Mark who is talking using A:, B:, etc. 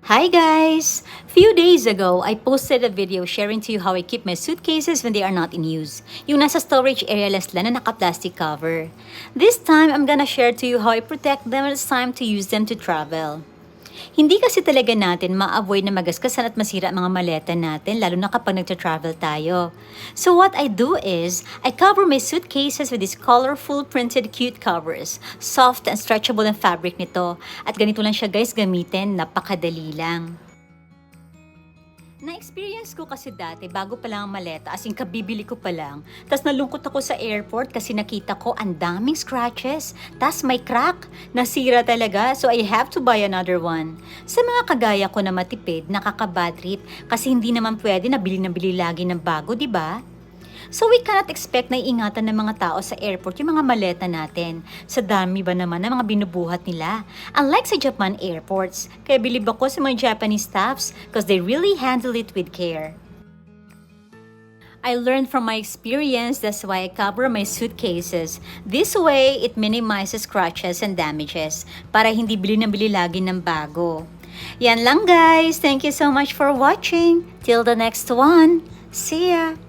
A: Hi guys! Few days ago, I posted a video sharing to you how I keep my suitcases when they are not in use. Yung nasa storage area lang na naka-plastic cover. This time, I'm gonna share to you how I protect them when it's time to use them to travel. Hindi kasi talaga natin ma-avoid na magaskasan at masira ang mga maleta natin, lalo na kapag nagta-travel tayo. So what I do is, I cover my suitcases with these colorful printed cute covers. Soft and stretchable ang fabric nito. At ganito lang siya guys gamitin, napakadali lang. Na-experience ko kasi dati, bago pa lang ang maleta, as in kabibili ko pa lang. Tapos nalungkot ako sa airport kasi nakita ko ang daming scratches. Tapos may crack. Nasira talaga, so I have to buy another one. Sa mga kagaya ko na matipid, nakaka-bad trip kasi hindi naman pwede na bili lagi ng bago, di ba? So we cannot expect na iingatan ng mga tao sa airport yung mga maleta natin. Sa dami ba naman ng mga binubuhat nila? Unlike sa Japan airports, kaya bilib ako sa mga Japanese staffs because they really handle it with care. I learned from my experience, that's why I cover my suitcases. This way, it minimizes scratches and damages para hindi bili lagi ng bago. Yan lang guys! Thank you so much for watching! Till the next one! See ya!